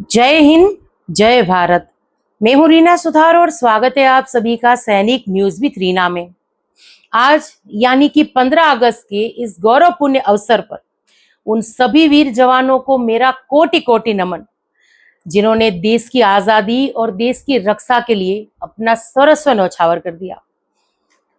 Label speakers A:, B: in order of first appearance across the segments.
A: जय हिंद, जय भारत। मैं हूं रीना सुथार और स्वागत है आप सभी का सैनिक न्यूज विद रीना में। आज यानी कि 15 अगस्त के इस गौरवपूर्ण अवसर पर उन सभी वीर जवानों को मेरा कोटि कोटि नमन, जिन्होंने देश की आजादी और देश की रक्षा के लिए अपना सर्वस्व न्यौछावर कर दिया।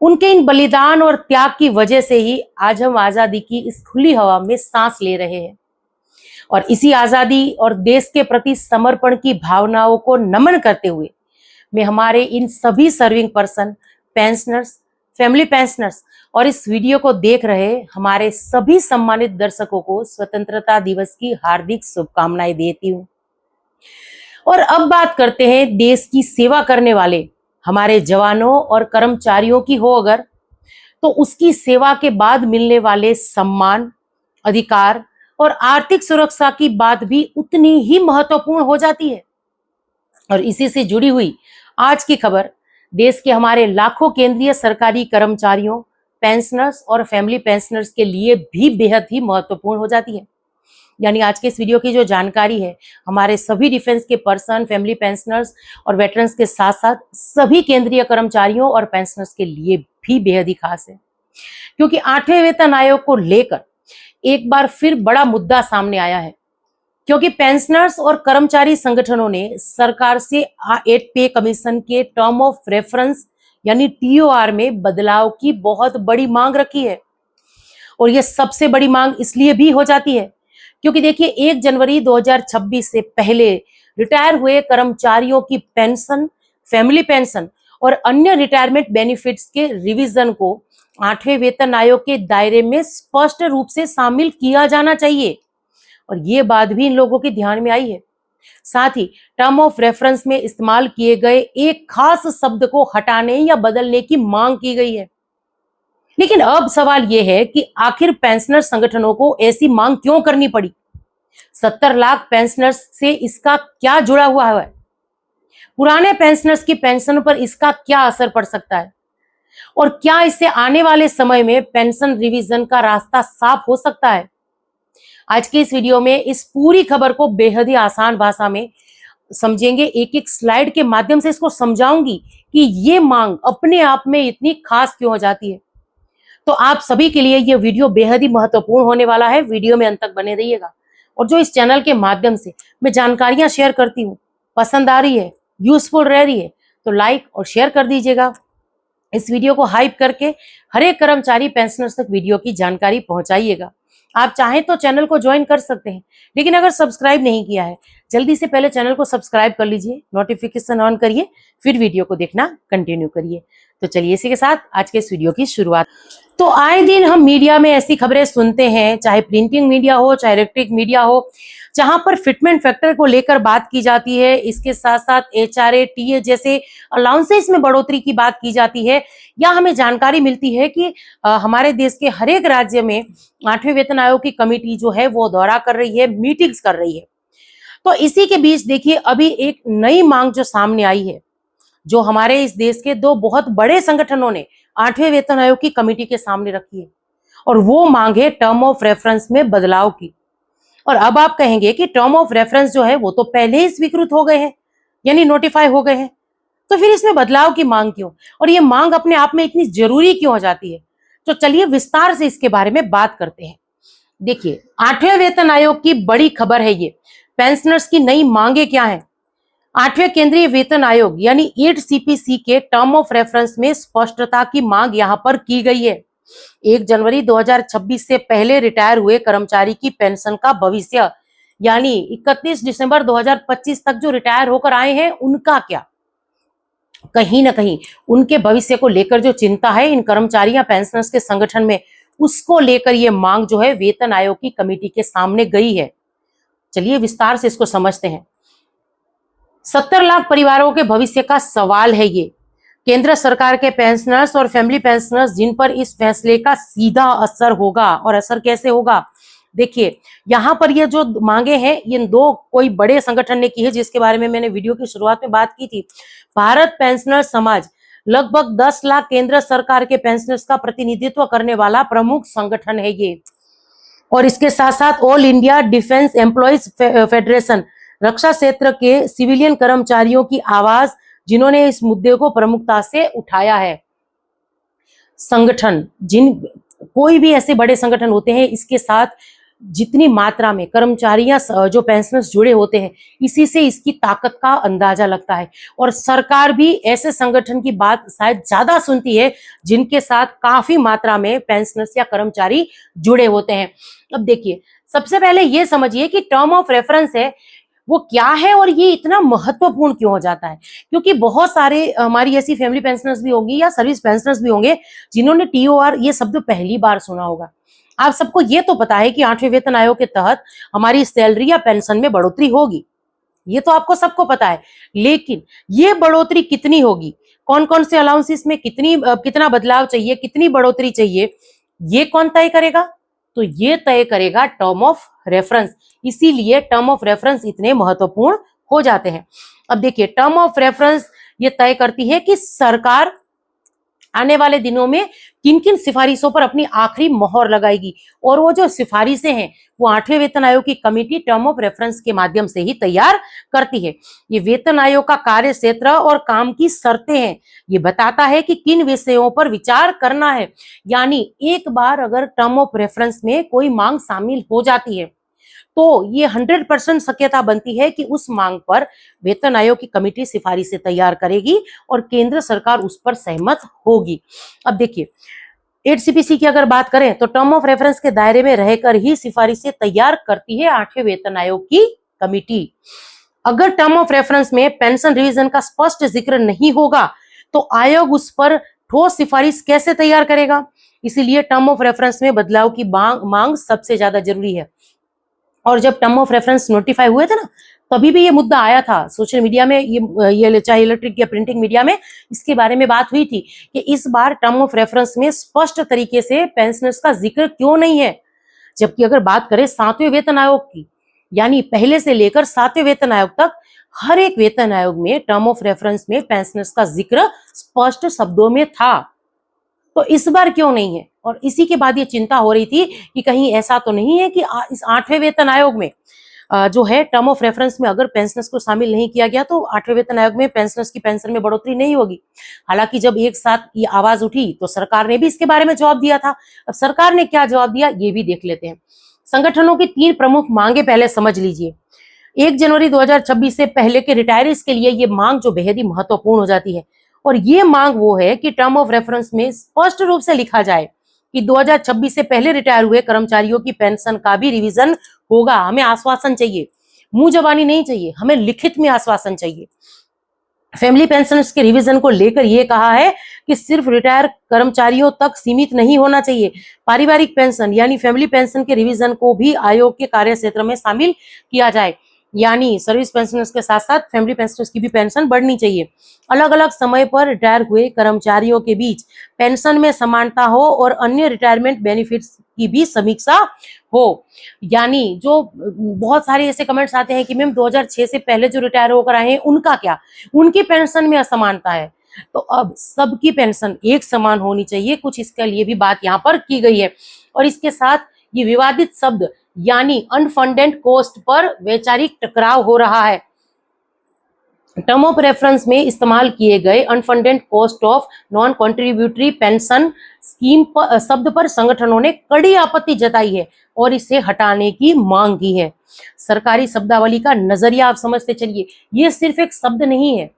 A: उनके इन बलिदान और त्याग की वजह से ही आज हम आजादी की इस खुली हवा में सांस ले रहे हैं और इसी आजादी और देश के प्रति समर्पण की भावनाओं को नमन करते हुए मैं हमारे इन सभी serving person, pensioners, family pensioners और इस वीडियो को देख रहे हमारे सभी सम्मानित दर्शकों को स्वतंत्रता दिवस की हार्दिक शुभकामनाएं देती हूँ। और अब बात करते हैं देश की सेवा करने वाले हमारे जवानों और कर्मचारियों की हो अगर, तो उसकी सेवा के बाद मिलने वाले सम्मान, अधिकार और आर्थिक सुरक्षा की बात भी उतनी ही महत्वपूर्ण हो जाती है। और इसी से जुड़ी हुई आज की खबर देश के हमारे लाखों केंद्रीय सरकारी कर्मचारियों, पेंशनर्स और फैमिली पेंशनर्स के लिए भी बेहद ही महत्वपूर्ण हो जाती है। यानी आज के इस वीडियो की जो जानकारी है हमारे सभी डिफेंस के पर्सन, फैमिली पेंशनर्स और वेटरन्स के साथ साथ सभी केंद्रीय कर्मचारियों और पेंशनर्स के लिए भी बेहद ही खास है, क्योंकि 8वें वेतन आयोग को लेकर एक बार फिर बड़ा मुद्दा सामने आया है। क्योंकि पेंशनर्स और कर्मचारी संगठनों ने सरकार से 8 पे कमीशन के टर्म ऑफ रेफरेंस यानी टीओआर में बदलाव की बहुत बड़ी मांग रखी है। और यह सबसे बड़ी मांग इसलिए भी हो जाती है क्योंकि देखिए 1 जनवरी 2026 से पहले रिटायर हुए कर्मचारियों की पेंशन, फैमिली पेंशन और अन्य रिटायरमेंट बेनिफिट्स के रिवीजन को 8वें वेतन आयोग के दायरे में स्पष्ट रूप से शामिल किया जाना चाहिए। और ये बात भी इन लोगों के ध्यान में आई है। साथ ही टर्म ऑफ रेफरेंस में इस्तेमाल किए गए एक खास शब्द को हटाने या बदलने की मांग की गई है। लेकिन अब सवाल यह है कि आखिर पेंशनर संगठनों को ऐसी मांग क्यों करनी पड़ी? 70 लाख पेंशनर्स से इसका क्या जुड़ा हुआ है? पुराने पेंशनर्स की पेंशन पर इसका क्या असर पड़ सकता है? और क्या इससे आने वाले समय में पेंशन रिवीजन का रास्ता साफ हो सकता है? आज के इस वीडियो में इस पूरी खबर को बेहद ही आसान भाषा में समझेंगे। एक एक स्लाइड के माध्यम से इसको समझाऊंगी कि ये मांग अपने आप में इतनी खास क्यों हो जाती है। तो आप सभी के लिए ये वीडियो बेहद ही महत्वपूर्ण होने वाला है। वीडियो में अंत तक बने रहिएगा। और जो इस चैनल के माध्यम से मैं जानकारियां शेयर करती हूँ, पसंद आ रही है, यूजफुल रह रही है, तो लाइक और शेयर कर दीजिएगा। इस वीडियो को हाइप करके हर एक कर्मचारी पेंशनर्स तक वीडियो की जानकारी पहुंचाइएगा। आप चाहें तो चैनल को ज्वाइन कर सकते हैं, लेकिन अगर सब्सक्राइब नहीं किया है जल्दी से पहले चैनल को सब्सक्राइब कर लीजिए, नोटिफिकेशन ऑन करिए, फिर वीडियो को देखना कंटिन्यू करिए। तो चलिए इसी के साथ आज के इस वीडियो की शुरुआत। तो आए दिन हम मीडिया में ऐसी खबरें सुनते हैं, चाहे प्रिंटिंग मीडिया हो, चाहे इलेक्ट्रिक मीडिया हो, जहां पर फिटमेंट फैक्टर को लेकर बात की जाती है। इसके साथ साथ एचआरए, टीए जैसे अलाउंसेस में बढ़ोतरी की बात की जाती है, या हमें जानकारी मिलती है कि हमारे देश के हर एक राज्य में 8वें वेतन आयोग की कमेटी जो है वो दौरा कर रही है, मीटिंग्स कर रही है। तो इसी के बीच देखिए अभी एक नई मांग जो सामने आई है, जो हमारे इस देश के 2 बहुत बड़े संगठनों ने 8वें वेतन आयोग की कमेटी के सामने रखी है, और वो मांग है टर्म ऑफ रेफरेंस में बदलाव की। और अब आप कहेंगे कि टर्म ऑफ रेफरेंस जो है वो तो पहले ही स्वीकृत हो गए हैं, यानी नोटिफाई हो गए हैं, तो फिर इसमें बदलाव की मांग क्यों, और ये मांग अपने आप में इतनी जरूरी क्यों हो जाती है? तो चलिए विस्तार से इसके बारे में बात करते हैं। देखिए 8वें वेतन आयोग की बड़ी खबर है ये। पेंशनर्स की नई मांगे क्या है? 8वें केंद्रीय वेतन आयोग यानी 8 सीपीसी के टर्म ऑफ रेफरेंस में स्पष्टता की मांग यहां पर की गई है। 1 जनवरी 2026 से पहले रिटायर हुए कर्मचारी की पेंशन का भविष्य, यानी 31 दिसंबर 2025 तक जो रिटायर होकर आए हैं उनका क्या? कहीं ना कहीं उनके भविष्य को लेकर जो चिंता है इन कर्मचारी या पेंशनर्स के संगठन में, उसको लेकर ये मांग जो है वेतन आयोग की कमेटी के सामने गई है। चलिए विस्तार से इसको समझते हैं। 70 लाख परिवारों के भविष्य का सवाल है ये। केंद्र सरकार के पेंशनर्स और फैमिली पेंशनर्स जिन पर इस फैसले का सीधा असर होगा, और असर कैसे होगा? देखिए यहाँ पर ये जो मांगे हैं इन 2 कोई बड़े संगठन ने की है, जिसके बारे में मैंने वीडियो की शुरुआत में बात की थी। भारत पेंशनर समाज लगभग 10 लाख केंद्र सरकार के पेंशनर्स का प्रतिनिधित्व करने वाला प्रमुख संगठन है ये। और इसके साथ साथ all India defence employees federation रक्षा क्षेत्र के सिविलियन कर्मचारियों की आवाज जिन्होंने इस मुद्दे को प्रमुखता से उठाया है। संगठन, जिन कोई भी ऐसे बड़े संगठन होते हैं, इसके साथ जितनी मात्रा में कर्मचारियां जो पेंशनर्स जुड़े होते हैं, इसी से इसकी ताकत का अंदाजा लगता है। और सरकार भी ऐसे संगठन की बात शायद ज्यादा सुनती है जिनके साथ काफी मात्रा में पेंशनर्स या कर्मचारी जुड़े होते हैं। अब देखिए, सबसे पहले ये समझिए कि टर्म ऑफ रेफरेंस है वो क्या है और ये इतना महत्वपूर्ण क्यों हो जाता है। क्योंकि बहुत सारे हमारी ऐसी फैमिली पेंशनर्स भी होंगी या सर्विस पेंशनर्स भी होंगे जिन्होंने टीओआर ये शब्द पहली बार सुना होगा। आप सबको ये तो पता है कि 8वें वेतन आयोग के तहत हमारी सैलरी या पेंशन में बढ़ोतरी होगी, ये तो आपको सबको पता है। लेकिन ये बढ़ोतरी कितनी होगी, कौन कौन से अलाउंसेस में कितना बदलाव चाहिए, कितनी बढ़ोतरी चाहिए, ये कौन तय करेगा? तो ये तय करेगा टर्म ऑफ रेफरेंस। इसीलिए टर्म ऑफ रेफरेंस इतने महत्वपूर्ण हो जाते हैं। अब देखिए, टर्म ऑफ रेफरेंस ये तय करती है कि सरकार आने वाले दिनों में किन किन सिफारिशों पर अपनी आखिरी मोहर लगाएगी, और वो जो सिफारिशें हैं वो 8वें वेतन आयोग की कमेटी टर्म ऑफ रेफरेंस के माध्यम से ही तैयार करती है। ये वेतन आयोग का कार्य क्षेत्र और काम की शर्तें हैं, ये बताता है कि किन विषयों पर विचार करना है। यानी एक बार अगर टर्म ऑफ रेफरेंस में कोई मांग शामिल हो जाती है तो ये 100% शक्यता बनती है कि उस मांग पर वेतन आयोग की कमेटी सिफारिशें तैयार करेगी और केंद्र सरकार उस पर सहमत होगी। अब देखिए, 8CPC की अगर बात करें तो टर्म ऑफ रेफरेंस के दायरे में रहकर ही सिफारिशें तैयार करती है 8वें वेतन आयोग की कमेटी। अगर टर्म ऑफ रेफरेंस में पेंशन रिवीजन का स्पष्ट जिक्र नहीं होगा तो आयोग उस पर ठोस सिफारिश कैसे तैयार करेगा? इसीलिए टर्म ऑफ रेफरेंस में बदलाव की मांग सबसे ज्यादा जरूरी है। और जब टर्म ऑफ रेफरेंस नोटिफाई हुए थे ना, तभी भी ये मुद्दा आया था सोशल मीडिया में, ये चाहे इलेक्ट्रिक या प्रिंटिंग मीडिया में इसके बारे में बात हुई थी कि इस बार टर्म ऑफ रेफरेंस में स्पष्ट तरीके से पेंशनर्स का जिक्र क्यों नहीं है। जबकि अगर बात करें 7वें वेतन आयोग की, यानी पहले से लेकर 7वें वेतन आयोग तक हर एक वेतन आयोग में टर्म ऑफ रेफरेंस में पेंशनर्स का जिक्र स्पष्ट शब्दों में था, तो इस बार क्यों नहीं है? और इसी के बाद ये चिंता हो रही थी कि कहीं ऐसा तो नहीं है कि इस 8वें वेतन आयोग में जो है टर्म ऑफ रेफरेंस में अगर पेंशनर्स को शामिल नहीं किया गया तो 8वें वेतन आयोग में पेंशनर्स की पेंशन में बढ़ोतरी नहीं होगी। हालांकि जब एक साथ ये आवाज उठी तो सरकार ने भी इसके बारे में जवाब दिया था। अब सरकार ने क्या जवाब दिया ये भी देख लेते हैं। संगठनों की 3 प्रमुख मांगे पहले समझ लीजिए। 1 जनवरी 2026 से पहले के रिटायरीज के लिए ये मांग जो बेहद ही महत्वपूर्ण हो जाती है, और ये मांग वो है कि टर्म ऑफ रेफरेंस में स्पष्ट रूप से लिखा जाए कि 2026 से पहले रिटायर हुए कर्मचारियों की पेंशन का भी रिवीजन होगा। हमें आश्वासन चाहिए, मुंह जबानी नहीं चाहिए, हमें लिखित में आश्वासन चाहिए। फैमिली पेंशनर्स के रिवीजन को लेकर यह कहा है कि सिर्फ रिटायर कर्मचारियों तक सीमित नहीं होना चाहिए, पारिवारिक पेंशन यानी फैमिली पेंशन के रिवीजन को भी आयोग के कार्य क्षेत्र में शामिल किया जाए। यानी सर्विस पेंशनर्स के साथ साथ फैमिली पेंशनर्स की भी पेंशन बढ़नी चाहिए। अलग अलग समय पर रिटायर हुए कर्मचारियों के बीच पेंशन में समानता हो और अन्य रिटायरमेंट बेनिफिट्स की भी समीक्षा हो। यानी जो बहुत सारे ऐसे कमेंट्स आते हैं कि मैम 2006 से पहले जो रिटायर होकर आए हैं उनका क्या, उनकी पेंशन में असमानता है। तो अब सबकी पेंशन एक समान होनी चाहिए, कुछ इसके लिए भी बात यहाँ पर की गई है। और इसके साथ ये विवादित शब्द यानी अनफंडेड कॉस्ट पर वैचारिक टकराव हो रहा है। टर्म ऑफ रेफरेंस में इस्तेमाल किए गए unfunded cost of non contributory pension scheme शब्द पर संगठनों ने कड़ी आपत्ति जताई है और इसे हटाने की मांग की है। सरकारी शब्दावली का नजरिया आप समझते चलिए, ये सिर्फ एक शब्द नहीं है,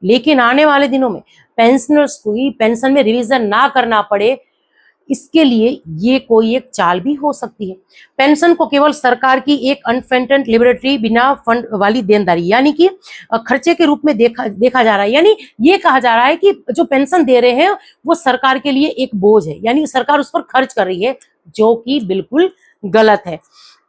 A: लेकिन आने वाले दिनों में पेंशनर्स को पेंशन में रिवीजन ना करना पड़े, इसके लिए ये कोई एक चाल भी हो सकती है। पेंशन को केवल सरकार की एक अनफंडेड लिबरेटरी बिना फंड वाली देनदारी यानी कि खर्चे के रूप में देखा जा रहा है। यानी ये कहा जा रहा है कि जो पेंशन दे रहे हैं वो सरकार के लिए एक बोझ है, यानी सरकार उस पर खर्च कर रही है, जो कि बिल्कुल गलत है।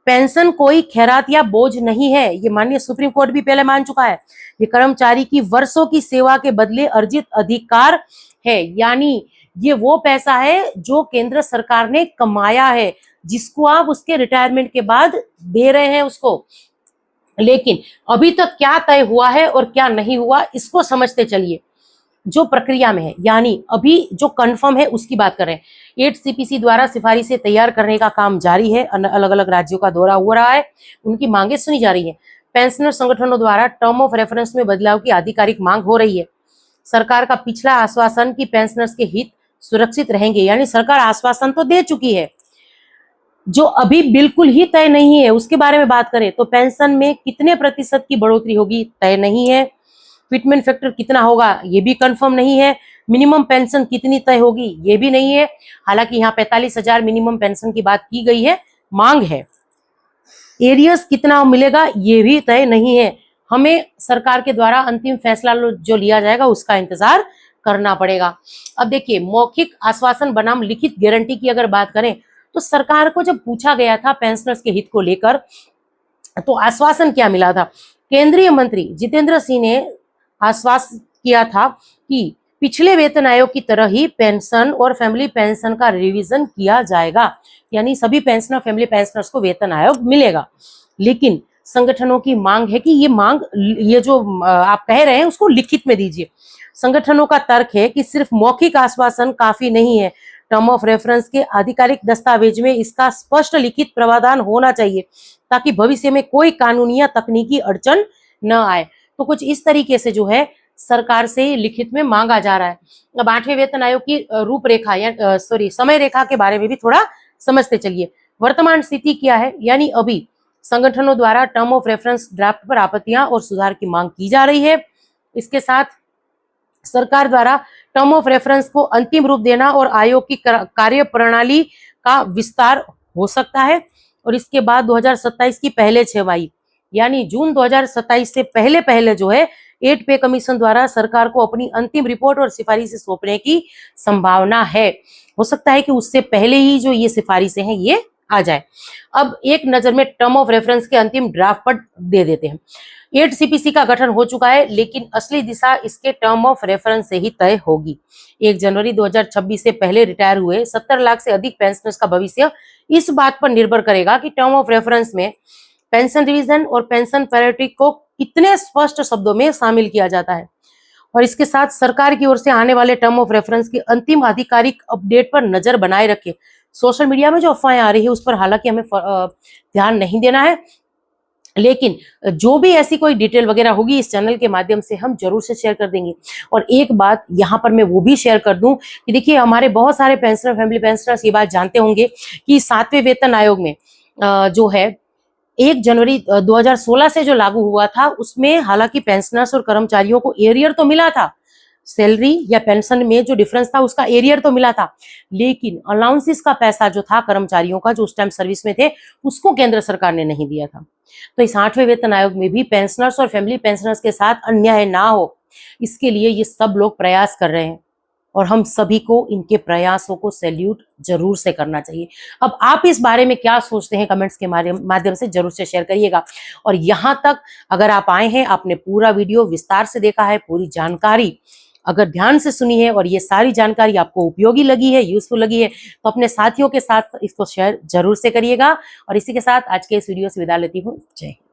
A: पेंशन कोई खैरात या बोझ नहीं है, ये माननीय सुप्रीम कोर्ट भी पहले मान चुका है। ये कर्मचारी की वर्षों की सेवा के बदले अर्जित अधिकार है, यानी ये वो पैसा है जो केंद्र सरकार ने कमाया है, जिसको आप उसके रिटायरमेंट के बाद दे रहे हैं उसको। लेकिन अभी तक क्या तय हुआ है और क्या नहीं हुआ, इसको समझते चलिए। जो प्रक्रिया में है, यानी अभी जो कंफर्म है उसकी बात करें। 8CPC द्वारा सिफारिशें तैयार करने का काम जारी है, अलग अलग राज्यों का दौरा हो रहा है, उनकी मांगे सुनी जा रही है। पेंशनर संगठनों द्वारा टर्म ऑफ रेफरेंस में बदलाव की आधिकारिक मांग हो रही है। सरकार का पिछला आश्वासन कि पेंशनर्स के हित सुरक्षित रहेंगे, यानी सरकार आश्वासन तो दे चुकी है, जो अभी बिल्कुल ही तय नहीं है उसके बारे में बात करें तो पेंशन में कितने प्रतिशत की बढ़ोतरी होगी तय नहीं है, फिटमेंट फैक्टर कितना होगा ये भी कंफर्म नहीं है, मिनिमम पेंशन कितनी तय होगी ये भी नहीं है। हालांकि यहाँ 45,000 मिनिमम पेंशन की बात की गई है, मांग है। एरियर्स कितना मिलेगा ये भी तय नहीं है। हमें सरकार के द्वारा अंतिम फैसला जो लिया जाएगा उसका इंतजार करना पड़ेगा। अब देखिए, मौखिक आश्वासन बनाम लिखित गारंटी की अगर बात करें तो सरकार को जब पूछा गया था पेंशनर्स के हित को लेकर तो आश्वासन क्या मिला था। केंद्रीय मंत्री जितेंद्र सिंह ने आश्वासन किया था कि पिछले वेतन आयोग की तरह ही पेंशन और फैमिली पेंशन का रिवीजन किया जाएगा, यानी सभी पेंशनर फैमिली पेंशनर्स को वेतन आयोग मिलेगा। लेकिन संगठनों की मांग है कि ये जो आप कह रहे हैं उसको लिखित में दीजिए। संगठनों का तर्क है कि सिर्फ मौखिक आश्वासन काफी नहीं है, टर्म ऑफ रेफरेंस के आधिकारिक दस्तावेज में इसका स्पष्ट लिखित प्रावधान होना चाहिए ताकि भविष्य में कोई कानूनी या तकनीकी अड़चन न आए। तो कुछ इस तरीके से जो है सरकार से लिखित में मांगा जा रहा है। अब 8वें वेतन आयोग की रूपरेखा या समय रेखा के बारे में भी थोड़ा समझते चलिए। वर्तमान स्थिति क्या है, यानी अभी संगठनों द्वारा टर्म ऑफ रेफरेंस ड्राफ्ट पर आपत्तियां और सुधार की मांग की जा रही है। इसके साथ सरकार द्वारा टर्म ऑफ रेफरेंस को अंतिम रूप देना और आयोग की कार्य प्रणाली का विस्तार हो सकता है। और इसके बाद 2027 की पहले छमाही यानी जून 2027 से पहले जो है 8 पे कमीशन द्वारा सरकार को अपनी अंतिम रिपोर्ट और सिफारिशें सौंपने की संभावना है। हो सकता है कि उससे पहले ही जो ये सिफारिशें हैं ये आ जाए। अब एक नजर में टर्म ऑफ रेफरेंस के अंतिम ड्राफ्ट पर दे देते हैं। 8 सीपीसी का गठन हो चुका है, लेकिन असली दिशा इसके टर्म ऑफ रेफरेंस से ही तय होगी। 1 जनवरी 2026 से पहले रिटायर हुए 70 लाख से अधिक पेंशनर्स का भविष्य इस बात पर निर्भर करेगा कि टर्म ऑफ रेफरेंस में पेंशन रिवीजन और पेंशन पैरिटी को कितने स्पष्ट शब्दों में शामिल किया जाता है। और इसके साथ सरकार की ओर से आने वाले टर्म ऑफ रेफरेंस की अंतिम आधिकारिक अपडेट पर नजर बनाए रखें। सोशल मीडिया में जो अफवाहें आ रही है उस पर हालांकि हमें ध्यान नहीं देना है, लेकिन जो भी ऐसी कोई डिटेल वगैरह होगी इस चैनल के माध्यम से हम जरूर से शेयर कर देंगे। और एक बात यहाँ पर मैं वो भी शेयर कर दूं कि देखिए, हमारे बहुत सारे पेंशनर फैमिली पेंशनर्स ये बात जानते होंगे कि 7वें वेतन आयोग में जो है 1 जनवरी 2016 से जो लागू हुआ था उसमें हालांकि पेंशनर्स और कर्मचारियों को एरियर तो मिला था, सैलरी या पेंशन में जो डिफरेंस था उसका एरियर तो मिला था, लेकिन अलाउंसेस का पैसा जो था कर्मचारियों का जो उस टाइम सर्विस में थे उसको केंद्र सरकार ने नहीं दिया था। तो इस 8वें वेतन आयोग में भी पेंशनर्स और फैमिली पेंशनर्स के साथ अन्याय ना हो, इसके लिए ये सब लोग प्रयास कर रहे हैं और हम सभी को इनके प्रयासों को सैल्यूट जरूर से करना चाहिए। अब आप इस बारे में क्या सोचते हैं कमेंट्स के माध्यम से जरूर से शेयर करिएगा। और यहाँ तक अगर आप आए हैं, आपने पूरा वीडियो विस्तार से देखा है, पूरी जानकारी अगर ध्यान से सुनी है और ये सारी जानकारी आपको उपयोगी लगी है, यूजफुल लगी है, तो अपने साथियों के साथ इसको शेयर जरूर से करिएगा। और इसी के साथ आज के इस वीडियो से विदा लेती हूँ। जय हिंद।